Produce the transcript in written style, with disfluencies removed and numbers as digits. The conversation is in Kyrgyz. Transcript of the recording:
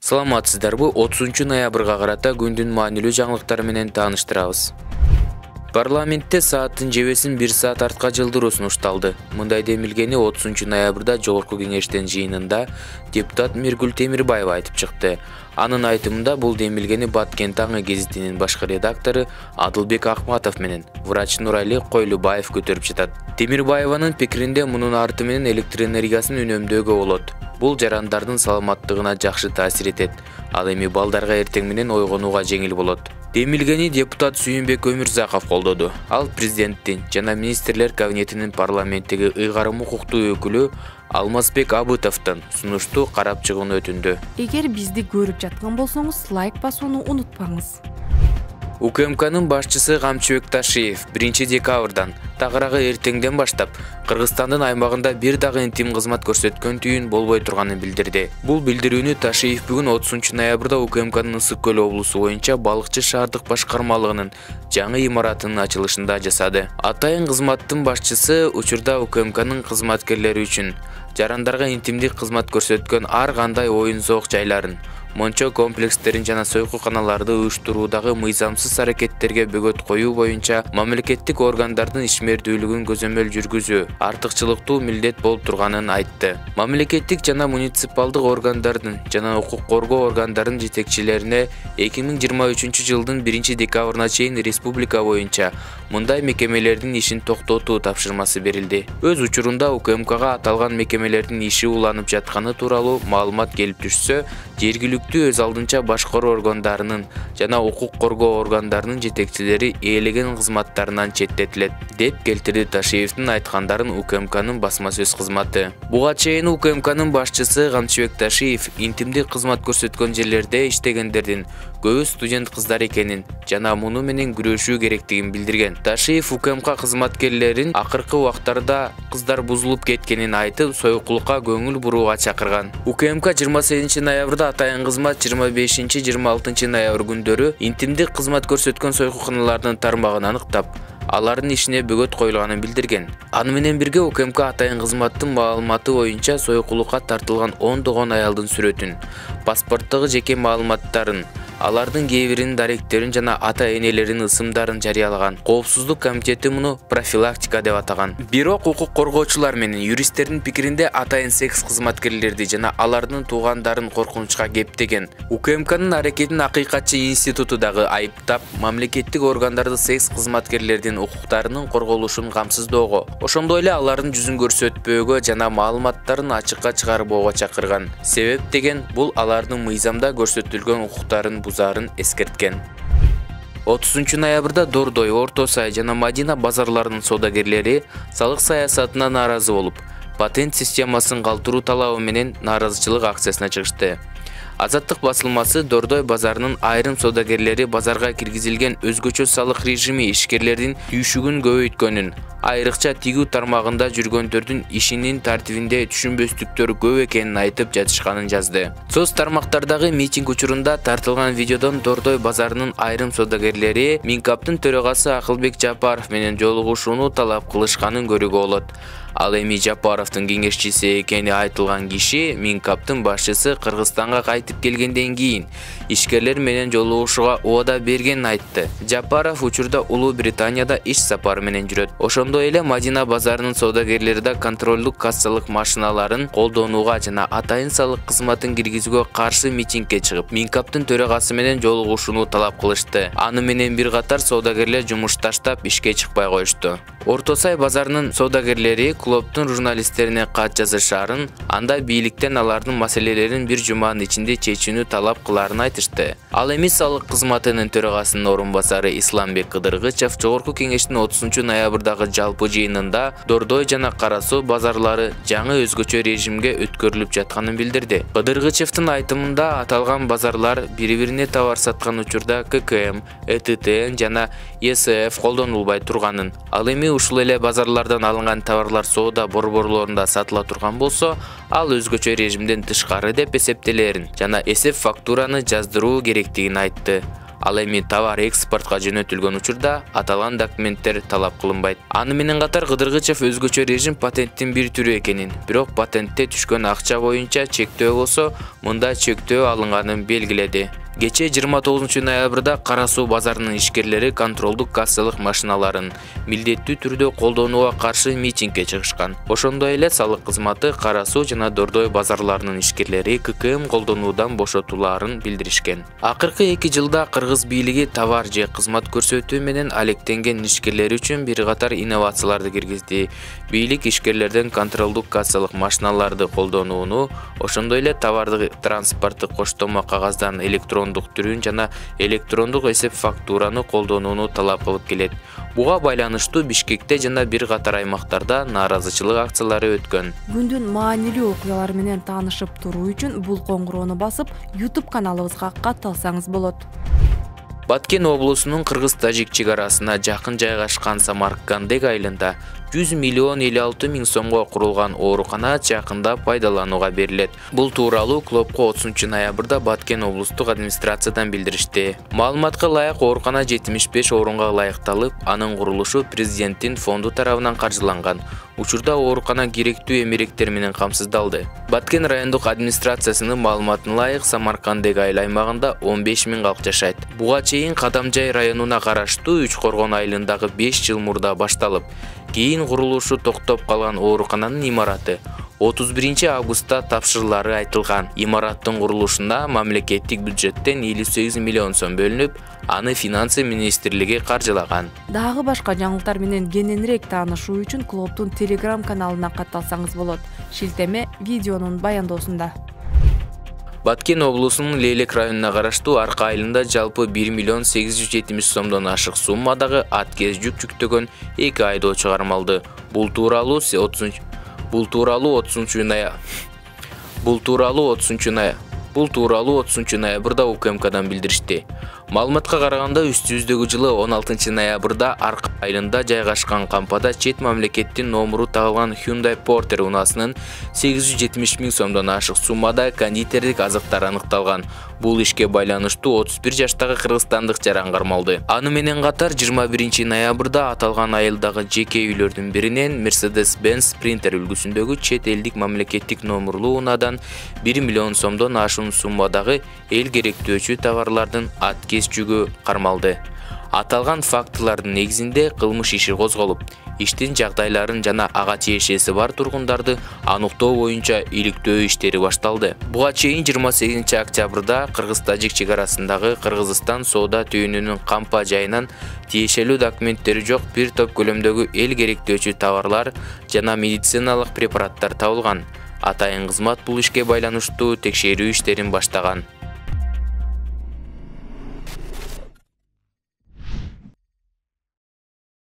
Саламатсыздарбы, 30-ноябрга карата күндүн маанилүү жаңылыктары менен тааныштырабыз. Парламентте сааттын жебесин 1 саат артка жылдыруу сунушталды. Мындай демилгени 30-ноябрда Жогорку кеңештин жыйынында депутат Миргүл Темирбаева айтып чыкты. Анын айтымында бул демилгени Баткен таңы гезитинин башкы редактору Адылбек Акматов менен врач Нурали Койлубаев көтөрүп жатат. Темирбаеванын пикиринде мунун арты менен электр энергиясын үнөмдөөгө болот. Бул жарандардын саламаттыгына жакшы таасир этет. Ал эми балдарга эртең менен ойгонууга жеңил болот. Демилгени депутат Сүйүнбек Өмүрзаков колдоду. Ал президенттин жана министрлер кабинетинин парламенттеги ыйгарым укуктуу өкүлү Алмазбек Абытовдон сунушту карап чыгууну өтүндү. Эгер бизди көрүп жаткан болсоңуз, лайк басууну унутпаңыз. УКМКнын башчысы Камчыбек Ташиев 1 декабрдан тагыраагы эртеңден баштап Кыргызстандын аймагында бир дагы интим кызмат көрсөткөн түйүн болбой турганын билдирди. Бул билдирүүнү Ташиев бүгүн 30-ноябрда УКМКнын Ысык көл облусу боюнча Балыкчы шаардык башкармалыгынын жаңы имаратынын ачылышында жасады. Атайын кызматтын башчысы учурда УКМКнын кызматкерлери үчүн жарандарга интимдик кызмат көрсөткөн ар кандай оюн-зоок жайларын, мончо комплекстерин жана сойкуканаларды уюштуруудагы мыйзамсыз аракеттерге бөгөт коюу боюнча мамлекеттик органдардын ишмердүүлүгүн көзөмөл жүргүзүү артыкчылыктуу милдет болуп турганын айтты. Мамлекеттик жана муниципалдык органдардын жана укук коргоо органдарынын жетекчилерине 2023-жылдын 1 декабрына чейин республика боюнча мындай мекемелердин ишин токтотуу тапшырмасы берилди. Өз учурунда УКМКга аталган мекемелердин иши уланып жатканы тууралуу маалымат келип түшсө, жергиликтүү өз алдынча башкаруу органдарынын жана укук коргоо органдарынын жетекчилери ээлеген кызматтарынан четтетилет, деп келтирди Ташиевдин айткандарын УКМКнын басма сөз кызматы. Буга чейин УКМКнын башчысы Камчыбек Ташиев интимдик кызмат көрсөткөн жерлерде иштегендердин көбү студент кыздар экенин жана муну менен күрөшүү керектигин билдирген. Ташиев УКМК кызматкерлерин акыркы убактарда кыздар бузулуп кеткенин айтып, союкулукка көңүл бурууга чакырган. УКМК 28-ноябрда атайын кызмат 25-26 ноябрь күндөрү интимдик кызмат көрсөткөн сойкуканалардын тармагын аныктап, алардын ишине бөгөт коюлганын билдирген. Аны менен бирге УКМК атайын кызматтын маалыматы боюнча сойкулукка тартылган ондогон аялдын сүрөтүн, паспорттогу жеке маалыматтарын, алардын кээ биринин даректерин жана ата-энелеринин ысымдарын жарыялаган. Коопсуздук комитети муну профилактика деп атаган. Бирок укук коргоочулар менен юристтердин пикиринде атайын секс кызматкерлерди жана алардын туугандарын коркунучка кептеген. УКМКнын аракетин Акыйкатчы институту дагы айыптап, мамлекеттик органдарды секс кызматкерлердин укуктарынын корголушун камсыздоого, ошондой эле алардын жүзүн көрсөтпөөгө жана маалыматтарын ачыкка чыгарбоого чакырган. Себеп деген бул алардын мыйзамда көрсөтүлгөн укуктарын бузарын эскерткен. 30-ноябрда Дордой, Орто Сай жана Мадина базарларынын соодагерлери салык саясатына нааразы болуп, патент системасын калтыруу талабы менен нааразычылык акциясына чыгышты. Азаттык басылмасы Дордой базарынын айрым соодагерлери базарга киргизилген өзгөчө салык режими ишкерлердин түйшүгүн көбөйткөнүн, айрыкча тигүү тармагында жүргөндөрдүн ишинин тартибинде түшүнбөстүктөр көп экенин айтып жатышканын жазды. Соц тармактардагы митинг учурунда тартылган видеодон Дордой базарынын айрым соодагерлери Минкаптын төрагасы Акылбек Жапаров менен жолугушууну талап кылышканын көрүүгө болот. Ал эми Жапаровдун кеңешчиси экени айтылган киши Минкаптын башчысы Кыргызстанга кайтып келгенден кийин ишкерлер менен жолугушууга убада бергенин айтты. Жапаров учурда Улуу Британияда иш сапары менен жүрөт. Ошондой эле Мадина базарынын соодагерлери да контролдук кассалык машиналарын колдонууга жана атайын салык кызматын киргизүүгө каршы митингге чыгып, Минкаптын төрагасы менен жолугушууну талап кылышты. Аны менен бир катар соодагерлер жумуш таштап ишке чыкпай коюшту. Орто Сай базарынын соодагерлери клубтун журналисттерине кат жазышарын, анда бийликтен алардын маселелерин бир жуманын ичинде чечүүнү талап кыларын айтышты. Ал эми салык кызматынын төрагасынын орун басары Исламбек Кыдыргычев Жогорку кеңештин 30-ноябрдагы жалпы жыйынында Дордой жана Кара Суу базарлары жаңы өзгөчө режимге өткөрүлүп жатканын билдирди. Кыдыргычевдин айтымында аталган базарлар бири-бирине товар саткан учурда ККМ, ЭТТ жана ЕСФ колдонулбай турганын, ал эми ушул эле базарлардан алынган товарлар соода борборлорунда сатыла турган болсо, ал өзгөчө режимден тышкары деп эсептелерин жана эсеп фактураны жаздыруу керектигин айтты. Ал эми товар экспортко жөнөтүлгөн учурда аталган документтер талап кылынбайт. Аны менен катар Кыдыргычев өзгөчө режим патенттин бир түрү экенин, бирок патентте түшкөн акча боюнча чектөө болсо, мында чектөө алынганын белгиледи. Кече 29 ноябрда Кара Суу базарынын ишкерлери контролдук кассалык машиналарын милдеттүү түрдө колдонууга каршы митингге чыгышкан. Ошондой эле салык кызматы Кара Суу жана Дордой базарларынын ишкерлери ККМ колдонуудан бошотулаарын билдиришкен. Акыркы 2 жылда кыргыз бийлиги товар же кызмат көрсөтүү менен алектенген ишкерлер үчүн бир катар инновацияларды киргизди. Бийлик ишкерлерден контролдук кассалык машиналарды колдонууну, ошондой эле товарды транспорттук коштомо кагаздан электрондук түрүн жана электрондук эсеп фактураны колдонууну талап кылып келет. Буга байланыштуу Бишкекте жана бир катар аймактарда нааразычылык акциялары өткөн. Күндүн маанилүү окуялары менен таанышып туруу үчүн бул коңгуроону басып, YouTube каналыбызга катталсаңыз болот. Баткен облусунун кыргыз-тажик чегарасына жакын жайгашкан Самаркандек айылында 100 миллион 56 миң сомго курулган оорукана жакында пайдаланууга берилет. Бул тууралуу Клопко 30 ноябрда Баткен облустук администрациядан билдиришти. Маалыматка ылайык оорукана 75 орунга ылайыкталып, анын курулушу президенттин фонду тарабынан каржыланган. Учурда оорукана керектүү эмеректер менен камсыздалды. Баткен райондук администрациясынын маалыматына ылайык Самаркандек айыл аймагында 15 миң калк жашайт. Буга чейин Кадамжай районуна караштуу Үч Коргон айылындагы 5 жыл мурда башталып, кийин курулушу токтоп калган оорукананын имараты 31 августта тапшырылары айтылган. Имараттын курулушуна мамлекеттик бюджеттен 58 миллион сом бөлүнүп, аны финансы министрлиги каржылаган. Дагы башка жаңылыктар менен кененирээк таанышуу үчүн клубдун Telegram каналына катталсаңыз болот. Шилтеме видеонун баяндоосунда. Баткен облусунун Лейлек районуна караштуу Арка айылында жалпы 1 миллион 870 сомдон ашык суммадагы аткез жүк жүктөгөн 2 айдоочу кармалды. Бул тууралуу 30 ноябрда УКМКдан билдиришти. Маалыматка караганда үстүбүздөгү жылы 16 ноябрда Арка айылында жайгашкан кампада чет мамлекеттин номуру табылган Hyundai Porter унаасынын 870 миң сомдон ашык суммада кондитердик азыктар аныкталган. Бул ишке байланыштуу 31 жаштагы кыргызстандык жаран кармалды. Аны менен катар 21 ноябрда аталган айылдагы жеке үйлөрдүн биринен Mercedes-Benz Sprinter үлгүсүндөгү чет элдик мамлекеттик номурлуу унаадан 1 миллион сомдон ашуун суммадагы эл керектөөчү товарлардын аткез жүгү кармалды. Аталган фактылардын негизинде кылмыш иши козголуп, иштин жагдайларын жана ага тиешеси бар тургундарды аныктоо боюнча иликтөө иштери башталды. Буга чейин 28 октябрда Кыргыз-Тажик чегарасындагы Кыргызстан соода түйүнүнүн кампа жайынан тиешелүү документтери жок бир топ көлөмдөгү эл керектөөчү товарлар жана медициналык препараттар табылган. Атайын кызмат бул ишке байланыштуу текшерүү иштерин баштаган.